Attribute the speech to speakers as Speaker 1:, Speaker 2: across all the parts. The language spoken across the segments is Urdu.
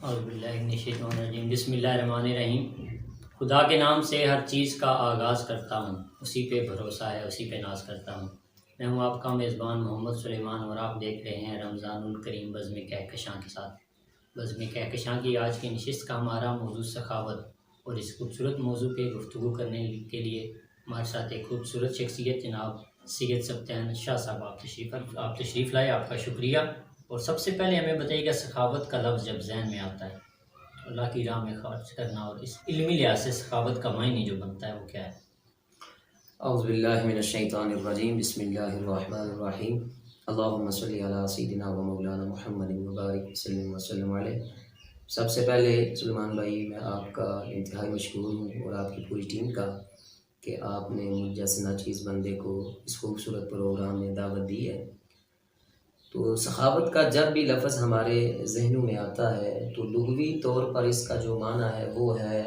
Speaker 1: اعوذ باللہ من الشیطان الرجیم بسم اللہ الرحمن الرحیم۔ خدا کے نام سے ہر چیز کا آغاز کرتا ہوں، اسی پہ بھروسہ ہے، اسی پہ ناز کرتا ہوں۔ میں ہوں آپ کا میزبان محمد سلیمان اور آپ دیکھ رہے ہیں رمضان الکریم بزم کہکشاں کے ساتھ۔ بزم کہکشاں کی آج کی نشست کا ہمارا موضوع سخاوت، اور اس خوبصورت موضوع پہ گفتگو کرنے کے لیے ہمارے ساتھ ایک خوبصورت شخصیت جناب سید سبطین شاہ صاحب آپ تشریف لائے، آپ کا شکریہ۔ اور سب سے پہلے ہمیں بتائیے کہ سخاوت کا لفظ جب ذہن میں آتا ہے تو اللہ کی راہ میں خرچ کرنا، اور اس علمی لحاظ سے سخاوت کا معنی جو بنتا ہے وہ کیا ہے؟
Speaker 2: اعوذ باللہ من الشیطان الرجیم بسم اللہ الرحمن الرحیم اللہم صلی علی سیدنا و مولانا محمد مبارک وسلم وسلم علیہ۔ سب سے پہلے سلمان بھائی میں آپ کا انتہائی مشکور ہوں اور آپ کی پوری ٹیم کا کہ آپ نے مجھ جیسے ناچیز بندے کو اس خوبصورت پروگرام میں دعوت دی ہے۔ تو سخاوت کا جب بھی لفظ ہمارے ذہنوں میں آتا ہے تو لغوی طور پر اس کا جو معنی ہے وہ ہے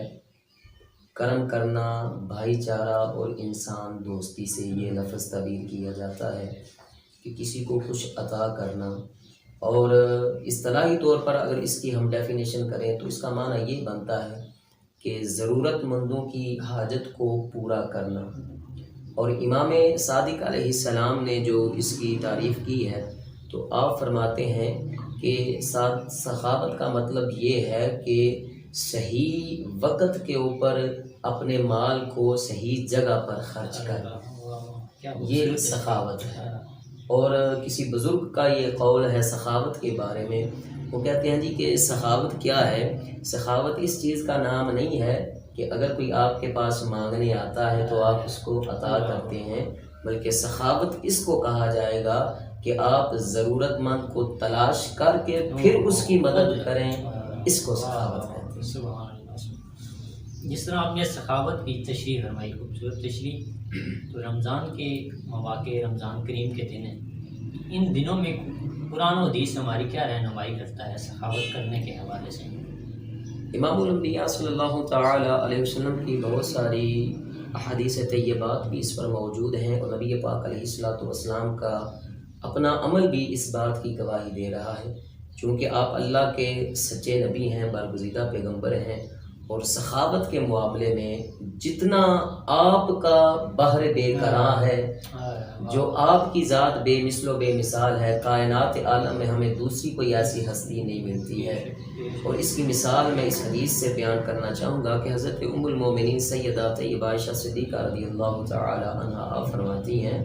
Speaker 2: کرم کرنا، بھائی چارہ اور انسان دوستی سے یہ لفظ تعبیر کیا جاتا ہے کہ کسی کو کچھ عطا کرنا۔ اور اصطلاحی طور پر اگر اس کی ہم ڈیفینیشن کریں تو اس کا معنی یہ بنتا ہے کہ ضرورت مندوں کی حاجت کو پورا کرنا۔ اور امام صادق علیہ السلام نے جو اس کی تعریف کی ہے تو آپ فرماتے ہیں کہ سخاوت کا مطلب یہ ہے کہ صحیح وقت کے اوپر اپنے مال کو صحیح جگہ پر خرچ کرنا، یہ سخاوت ہے۔ اور کسی بزرگ کا یہ قول ہے سخاوت کے بارے میں، وہ کہتے ہیں جی کہ سخاوت کیا ہے؟ سخاوت اس چیز کا نام نہیں ہے کہ اگر کوئی آپ کے پاس مانگنے آتا ہے تو آپ اس کو عطا کرتے ہیں، بلکہ سخاوت اس کو کہا جائے گا کہ آپ ضرورت مند کو تلاش کر کے پھر اس کی مدد کریں، اس کو سخاوت کہتے ہیں۔
Speaker 1: جس طرح آپ نے سخاوت کی تشریح فرمائی، خوبصورت تشریح، تو رمضان کے مواقع، رمضان کریم کے دن ہیں، ان دنوں میں قرآن و حدیث ہماری کیا رہنمائی کرتا ہے سخاوت کرنے کے حوالے سے؟
Speaker 2: امام الانبیاء صلی اللہ تعالی علیہ وسلم کی بہت ساری احادیث طیبات بھی اس پر موجود ہیں، اور نبی پاک علیہ الصلوۃ والسلام کا اپنا عمل بھی اس بات کی گواہی دے رہا ہے، چونکہ آپ اللہ کے سچے نبی ہیں، برگزیدہ پیغمبر ہیں، اور سخاوت کے معاملے میں جتنا آپ کا بحر بے کراں ہے، جو آپ کی ذات بے مثل و بے مثال ہے، کائنات عالم میں ہمیں دوسری کوئی ایسی ہستی نہیں ملتی ہے۔ اور اس کی مثال میں اس حدیث سے بیان کرنا چاہوں گا کہ حضرت ام المومنین سیدہ طیبہ عائشہ صدیقہ رضی اللہ تعالی عنہا آپ فرماتی ہیں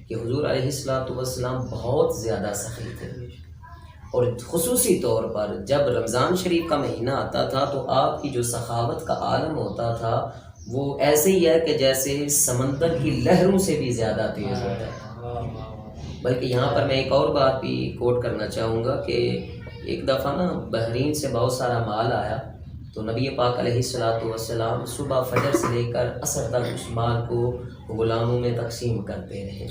Speaker 2: کہ حضور علیہ الصلوۃ والسلام بہت زیادہ سخی تھے، اور خصوصی طور پر جب رمضان شریف کا مہینہ آتا تھا تو آپ کی جو سخاوت کا عالم ہوتا تھا وہ ایسے ہی ہے کہ جیسے سمندر کی لہروں سے بھی زیادہ تیز ہوتا ہے۔ بلکہ یہاں پر میں ایک اور بات بھی کوٹ کرنا چاہوں گا کہ ایک دفعہ نا بحرین سے بہت سارا مال آیا تو نبی پاک علیہ الصلوۃ والسلام صبح فجر سے لے کر عصر تک اس مال کو غلاموں میں تقسیم کرتے رہے۔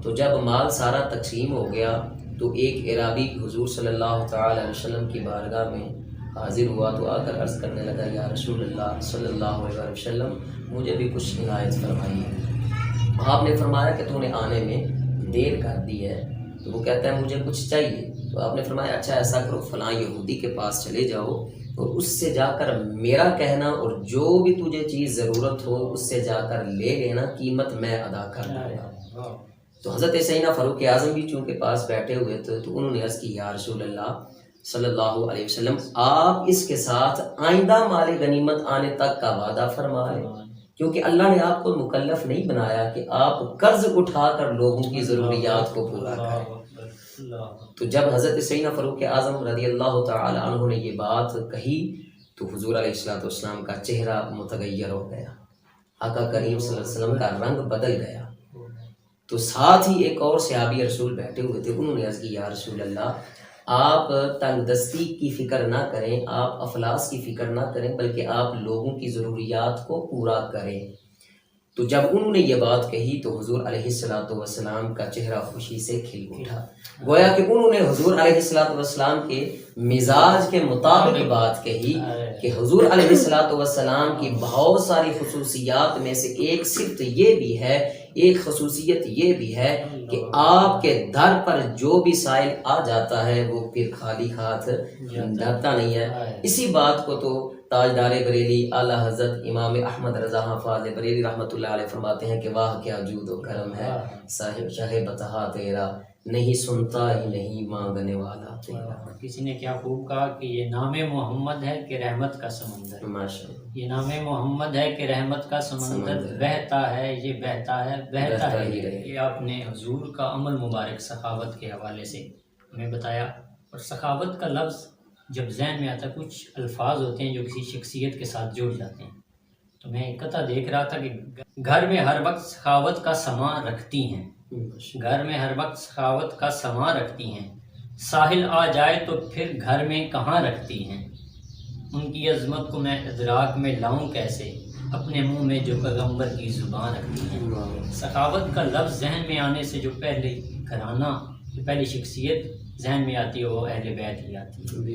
Speaker 2: تو جب مال سارا تقسیم ہو گیا تو ایک اعرابی حضور صلی اللہ تعالی علیہ وسلم کی بارگاہ میں حاضر ہوا تو آ کر عرض کرنے لگا، یا رسول اللہ صلی اللہ علیہ وسلم مجھے بھی کچھ عنایت فرمائیے۔ آپ نے فرمایا کہ تو نے آنے میں دیر کر دی ہے، تو وہ کہتا ہے مجھے کچھ چاہیے۔ تو آپ نے فرمایا اچھا ایسا کرو، فلاں یہودی کے پاس چلے جاؤ اور اس سے جا کر میرا کہنا اور جو بھی تجھے چیز ضرورت ہو اس سے جا کر لے لینا، قیمت میں ادا کر دوں گا۔ تو حضرت سیدنا فاروق اعظم بھی چونکہ پاس بیٹھے ہوئے تھے تو انہوں نے عرض کی، یا رسول اللہ صلی اللہ علیہ وسلم آپ اس کے ساتھ آئندہ مال غنیمت آنے تک کا وعدہ فرما لیں، کیونکہ اللہ نے آپ کو مکلف نہیں بنایا کہ آپ قرض اٹھا کر لوگوں کی ضروریات کو پورا کریں۔ تو جب حضرت سیدنا فاروق اعظم رضی اللہ تعالی عنہ نے یہ بات کہی تو حضور علیہ الصلوۃ والسلام کا چہرہ متغیر ہو گیا، آقا کریم صلی اللہ علیہ وسلم کا رنگ بدل گیا۔ تو ساتھ ہی ایک اور صحابی رسول بیٹھے ہوئے تھے، انہوں نے عرض کی، یا رسول اللہ آپ تنگ دستی کی فکر نہ کریں، آپ افلاس کی فکر نہ کریں، بلکہ آپ لوگوں کی ضروریات کو پورا کریں۔ تو جب انہوں نے یہ بات کہی تو حضور علیہ السلام کا چہرہ خوشی سے کھل اٹھا، گویا کہ انہوں نے حضور علیہ السلام کے مزاج کے مطابق بات کہی کہ حضور علیہ السلام کی بہت ساری خصوصیات میں سے ایک صفت یہ بھی ہے، ایک خصوصیت یہ بھی ہے کہ آپ کے در پر جو بھی سائل آ جاتا ہے وہ پھر خالی ہاتھ جاتا نہیں ہے۔ اسی بات کو تو تاجدار بریلی اعلیٰ حضرت امام احمد رضا حافظ بریلی رحمۃ اللہ علیہ فرماتے ہیں کہ واہ کیا جود و کرم ہے صاحب شاہ بطحا تیرا، نہیں سنتا ہی نہیں مانگنے والا تیرا۔
Speaker 1: کسی نے کیا خوب کہا کہ یہ نام محمد ہے کہ رحمت کا سمندر،
Speaker 2: ماشاءاللہ،
Speaker 1: یہ نام محمد ہے کہ رحمت کا سمندر بہتا ہے، یہ بہتا ہے بہتا ہی رہے۔ یہ آپ نے حضور کا عمل مبارک سخاوت کے حوالے سے ہمیں بتایا، اور سخاوت کا لفظ جب ذہن میں آتا ہے کچھ الفاظ ہوتے ہیں جو کسی شخصیت کے ساتھ جڑ جاتے ہیں، تو میں ایک قطعہ دیکھ رہا تھا کہ گھر میں ہر وقت سخاوت کا سماں رکھتی ہیں، گھر میں ہر وقت سخاوت کا سماں رکھتی ہیں، ساحل آ جائے تو پھر گھر میں کہاں رکھتی ہیں، ان کی عظمت کو میں ادراک میں لاؤں کیسے، اپنے منہ میں جو پیغمبر کی زبان رکھتی ہیں۔ سخاوت کا لفظ ذہن میں آنے سے جو پہلے گھرانہ، جو پہلی شخصیت ذہن میں آتی ہے وہ اہل بیت ہی آتی ہے۔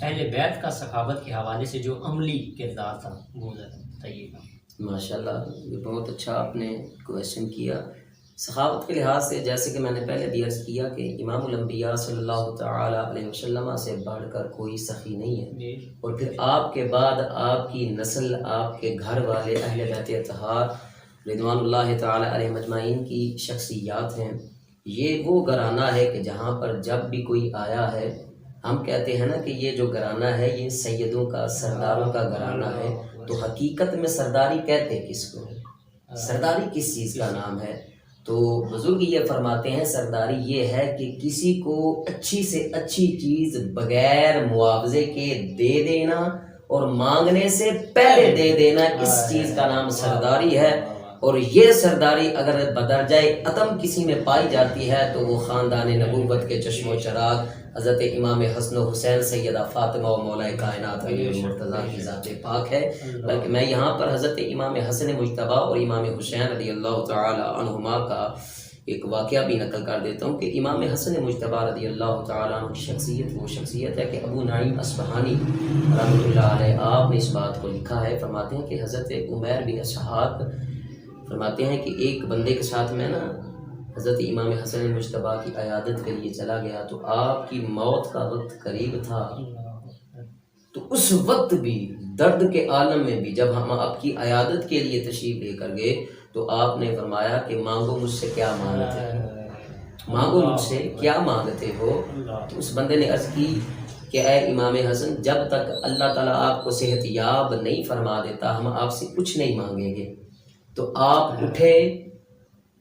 Speaker 1: اہل بیت کا سخاوت کے حوالے سے جو عملی کردار تھا وہ بتائیے گا۔
Speaker 2: ماشاءاللہ، یہ بہت اچھا آپ نے کویشچن کیا۔ سخاوت کے لحاظ سے جیسے کہ میں نے پہلے بھی عرض کیا کہ امام الانبیاء صلی اللہ تعالیٰ علیہ وسلم سے بڑھ کر کوئی سخی نہیں ہے، اور پھر آپ کے بعد آپ کی نسل، آپ کے گھر والے اہل بیت اطہار رضوان اللہ تعالیٰ علیہ مجمعین کی شخصیات ہیں۔ یہ وہ گھرانہ ہے کہ جہاں پر جب بھی کوئی آیا ہے، ہم کہتے ہیں نا کہ یہ جو گھرانہ ہے یہ سیدوں کا، سرداروں کا گھرانہ ہے، تو حقیقت میں سرداری کہتے کس کو ہے؟ سرداری کس چیز کا نام ہے؟ تو بزرگ یہ فرماتے ہیں سرداری یہ ہے کہ کسی کو اچھی سے اچھی چیز بغیر معاوضے کے دے دینا اور مانگنے سے پہلے دے دینا، اس چیز کا نام سرداری ہے۔ اور یہ سرداری اگر بدرجہ عدم کسی میں پائی جاتی ہے تو وہ خاندان نبوت کے چشم و چراغ حضرت امام حسن و حسین سیدہ فاطمہ و مولا کائنات علی المرتضیٰ کی ذات پاک ہے۔ بلکہ میں یہاں پر حضرت امام حسن مجتبیٰ اور امام حسین رضی اللہ تعالی عنہما کا ایک واقعہ بھی نقل کر دیتا ہوں کہ امام حسن مجتبیٰ رضی اللہ تعالیٰ عنہ کی شخصیت وہ شخصیت ہے کہ ابو نعیم اصفہانی رحمۃ اللہ علیہ آپ نے اس بات کو لکھا ہے، فرماتے ہیں کہ حضرت عمیر بن اسحاق فرماتے ہیں کہ ایک بندے کے ساتھ میں نا حضرت امام حسن مجتبیٰ کی عیادت کے لیے چلا گیا، تو آپ کی موت کا وقت قریب تھا، تو اس وقت بھی درد کے عالم میں بھی جب ہم آپ کی عیادت کے لیے تشریف لے کر گئے تو آپ نے فرمایا کہ مانگو مجھ سے کیا مانگتے ہو، مانگو مجھ سے کیا مانگتے ہو۔ تو اس بندے نے عرض کی کہ اے امام حسن، جب تک اللہ تعالیٰ آپ کو صحت یاب نہیں فرما دیتا ہم آپ سے کچھ نہیں مانگیں گے۔ تو آپ اٹھے،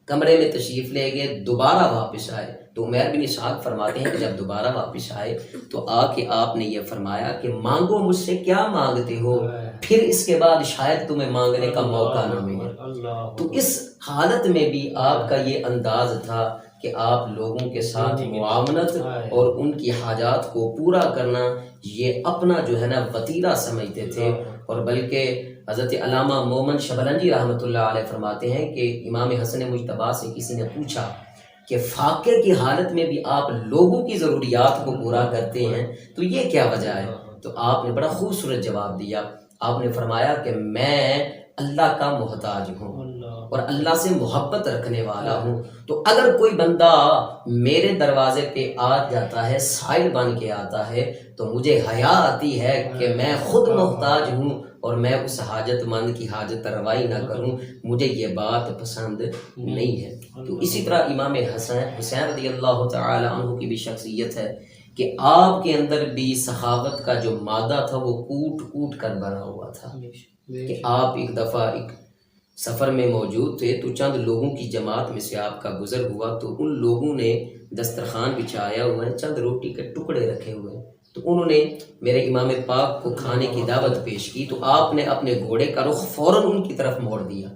Speaker 2: کمرے میں تشریف لے گئے، دوبارہ واپس آئے، تو عمیر بن اسحاق فرماتے ہیں کہ جب دوبارہ واپس آئے تو آ کے آپ نے یہ فرمایا کہ مانگو مجھ سے کیا مانگتے ہو، پھر اس کے بعد شاید تمہیں مانگنے کا موقع نہ ملے۔ تو اس حالت میں بھی آپ کا یہ انداز تھا کہ آپ لوگوں کے ساتھ معاونت اور ان کی حاجات کو پورا کرنا یہ اپنا جو ہے نا وتیرہ سمجھتے تھے۔ اور بلکہ حضرت علامہ مومن شبرنجی رحمۃ اللہ علیہ فرماتے ہیں کہ امام حسن مجتبیٰ سے کسی نے پوچھا کہ فاقے کی حالت میں بھی آپ لوگوں کی ضروریات کو پورا کرتے ہیں، تو یہ کیا وجہ ہے؟ تو آپ نے بڑا خوبصورت جواب دیا، آپ نے فرمایا کہ میں اللہ کا محتاج ہوں اور اللہ سے محبت رکھنے والا ہوں، تو اگر کوئی بندہ میرے دروازے پہ آ جاتا ہے، سائل بن کے آتا ہے، تو مجھے حیا آتی ہے کہ میں خود محتاج ہوں اور میں اس حاجت مند کی حاجت روائی نہ کروں، مجھے یہ بات پسند نہیں ہے۔ تو اسی طرح امام حسین رضی اللہ تعالی عنہ کی بھی شخصیت ہے کہ آپ کے اندر بھی سخاوت کا جو مادہ تھا وہ کوٹ کوٹ کر بھرا ہوا تھا کہ آپ ایک دفعہ ایک سفر میں موجود تھے تو چند لوگوں کی جماعت میں سے آپ کا گزر ہوا، تو ان لوگوں نے دسترخوان بچھایا ہوا ہے، چند روٹی کے ٹکڑے رکھے ہوئے ہیں، تو انہوں نے میرے امام پاک کو کھانے کی دعوت پیش کی، تو آپ نے اپنے گھوڑے کا رخ فوراً ان کی طرف موڑ دیا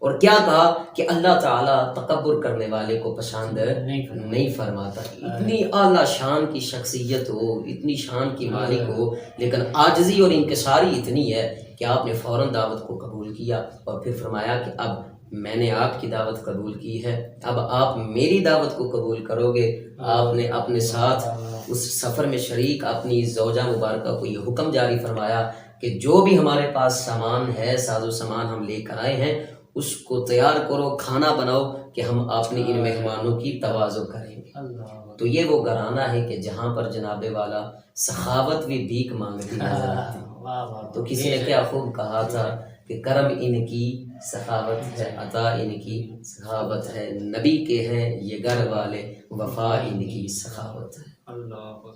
Speaker 2: اور کیا کہا کہ اللہ تعالیٰ تکبر کرنے والے کو پسند نہیں فرماتا۔ اتنی اعلیٰ شان کی شخصیت ہو، اتنی شان کی مالک ہو، لیکن عاجزی اور انکساری اتنی ہے کہ آپ نے فوراً دعوت کو قبول کیا اور پھر فرمایا کہ اب میں نے آپ کی دعوت قبول کی ہے، اب آپ میری دعوت کو قبول کرو گے۔ آپ نے اپنے ساتھ اس سفر میں شریک اپنی زوجہ مبارکہ کو یہ حکم جاری فرمایا کہ جو بھی ہمارے پاس سامان ہے، ساز و سامان ہم لے کر آئے ہیں، اس کو تیار کرو، کھانا بناؤ کہ ہم اپنے ان مہمانوں کی تواضع کریں گے۔ تو یہ وہ گھرانہ ہے کہ جہاں پر جناب والا سخاوت بھی بھیک مانگتی نظر آتی۔ تو کسی نے کیا خوب کہا تھا کہ کرم ان کی سخاوت ہے، عطا ان کی سخاوت ہے، نبی کے ہیں یہ گھر والے، وفا ان کی سخاوت ہے۔
Speaker 1: اللہ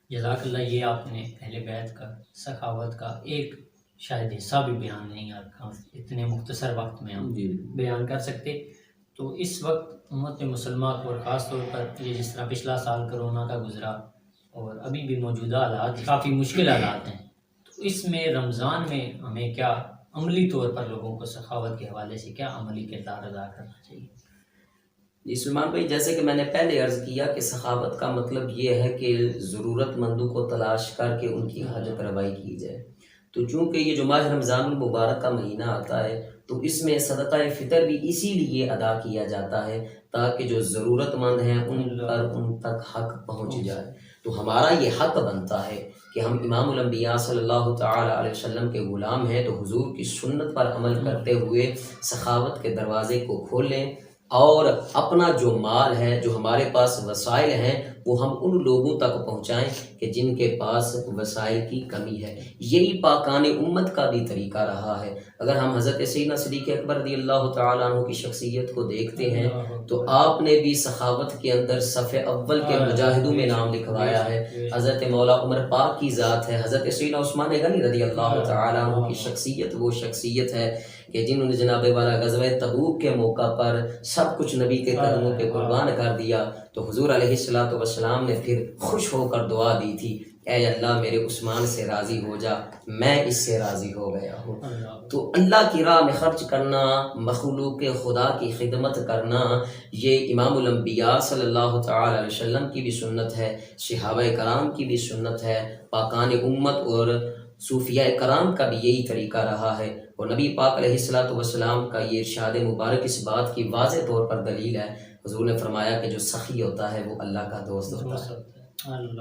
Speaker 1: جزاک اللہ، یہ آپ نے اہل بیت کا سخاوت کا ایک شاید حصہ بھی بیان نہیں آپ اتنے مختصر وقت میں ہم بیان کر سکتے۔ تو اس وقت امت مسلمہ کو اور خاص طور پر یہ جس طرح پچھلا سال کرونا کا گزرا اور ابھی بھی موجودہ حالات کافی مشکل حالات ہیں، تو اس میں رمضان میں ہمیں کیا عملی طور پر لوگوں کو سخاوت کے حوالے سے کیا عملی کردار ادا کرنا چاہیے؟
Speaker 2: جی سلمان بھائی، جیسے کہ میں نے پہلے عرض کیا کہ سخاوت کا مطلب یہ ہے کہ ضرورت مندوں کو تلاش کر کے ان کی حاجت روائی کی جائے۔ تو چونکہ یہ جو ماہ رمضان المبارک کا مہینہ آتا ہے تو اس میں صدقہ فطر بھی اسی لیے ادا کیا جاتا ہے تاکہ جو ضرورت مند ہیں ان تک حق پہنچ جائے۔ تو ہمارا یہ حق بنتا ہے کہ ہم امام الانبیاء صلی اللہ تعالی علیہ وسلم کے غلام ہیں، تو حضور کی سنت پر عمل کرتے ہوئے سخاوت کے دروازے کو کھولیں اور اپنا جو مال ہے، جو ہمارے پاس وسائل ہیں، وہ ہم ان لوگوں تک پہنچائیں کہ جن کے پاس وسائل کی کمی ہے۔ یہی پاکان امت کا بھی طریقہ رہا ہے۔ اگر ہم حضرت سیدنا صدیق اکبر رضی اللہ تعالیٰ عنہ کی شخصیت کو دیکھتے ہیں تو آپ نے بھی سخاوت کے اندر صف اول کے مجاہدوں میں نام لکھوایا ہے۔ حضرت مولا عمر پاک کی ذات ہے، حضرت سیدنا عثمان غنی رضی اللہ تعالیٰ عنہ کی شخصیت وہ شخصیت ہے کہ جنہوں نے جناب والا غزوہ تبوک کے موقع پر سب کچھ نبی کے قدموں پہ قربان کر دیا، تو حضور علیہ الصلوۃ والسلام نے پھر خوش ہو کر دعا دی تھی، اے اللہ میرے عثمان سے راضی ہو جا، میں اس سے راضی ہو گیا ہوں۔ تو اللہ کی راہ میں خرچ کرنا، مخلوق خدا کی خدمت کرنا، یہ امام الانبیاء صلی اللہ تعالی علیہ وسلم کی بھی سنت ہے، صحابہ کرام کی بھی سنت ہے، پاکان امت اور صوفیاء کرام کا بھی یہی طریقہ رہا ہے۔ اور نبی پاک علیہ الصلوۃ والسلام کا یہ ارشاد مبارک اس بات کی واضح طور پر دلیل ہے۔ حضور نے فرمایا کہ جو سخی ہوتا ہے وہ اللہ کا دوست ہوتا ہے۔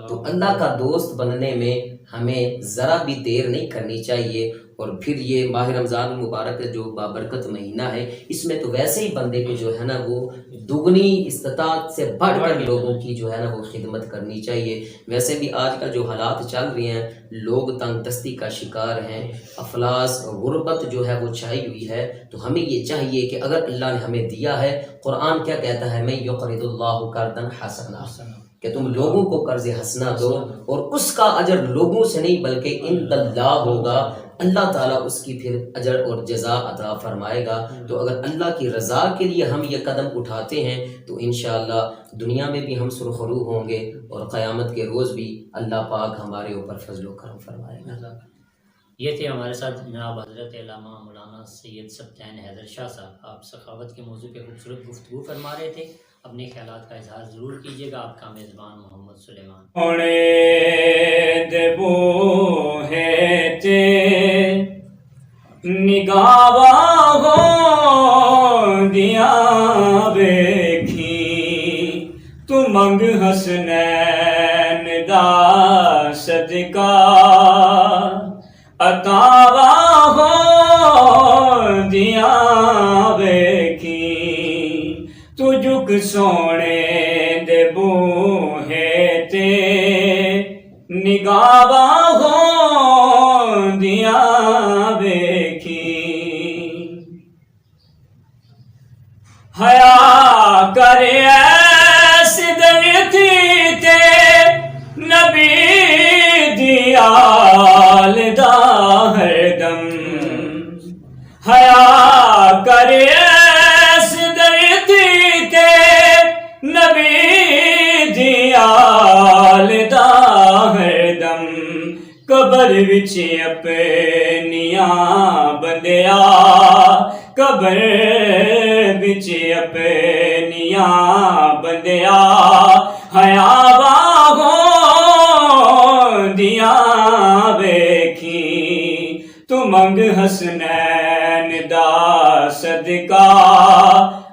Speaker 2: تو اللہ کا دوست بننے میں ہمیں ذرا بھی دیر نہیں کرنی چاہیے۔ اور پھر یہ ماہ رمضان المبارک جو بابرکت مہینہ ہے، اس میں تو ویسے ہی بندے کو جو ہے نا وہ دگنی استطاعت سے بڑھ کر لوگوں کی جو ہے نا وہ خدمت کرنی چاہیے۔ ویسے بھی آج کل جو حالات چل رہے ہیں، لوگ تنگ دستی کا شکار ہیں، افلاس غربت جو ہے وہ چھائی ہوئی ہے، تو ہمیں یہ چاہیے کہ اگر اللہ نے ہمیں دیا ہے، قرآن کیا کہتا ہے، میں یقرض اللہ قرضا حسنا، کہ تم لوگوں کو قرض حسنا دو اور اس کا اجر لوگوں سے نہیں بلکہ عند اللہ ہوگا، اللہ تعالیٰ اس کی پھر اجر اور جزا عطا فرمائے گا۔ تو اگر اللہ کی رضا کے لیے ہم یہ قدم اٹھاتے ہیں تو انشاءاللہ دنیا میں بھی ہم سرخرو ہوں گے اور قیامت کے روز بھی اللہ پاک ہمارے اوپر فضل و کرم فرمائے گا۔
Speaker 1: یہ تھے ہمارے ساتھ جناب حضرت علامہ مولانا سید سبطین حیدر شاہ صاحب۔ آپ سخاوت کے موضوع پہ خوبصورت گفتگو فرما رہے تھے، اپنے خیالات کا اظہار ضرور کیجیے گا۔ آپ کا میزبان محمد سلیمان۔
Speaker 3: نگاہ ہو دیا بیکھی تو منگ حسنین دا صدقہ، عطا ہو دیا بیکھی تو جھک سونے دے بوہے تے، نگاہ ہو دیا بیکھی حیا کرے ایس دنیتی تے نبی دی آل دا ہر دم، حیا کرے ایس دنیتی تے نبی دی آل دا ہر دم، قبر وچ اپنیاں بندیا، قبر وچ اپنیاں بندیا، حیا ہو دیا بیکھی تو منگ حسنین دا صدقہ،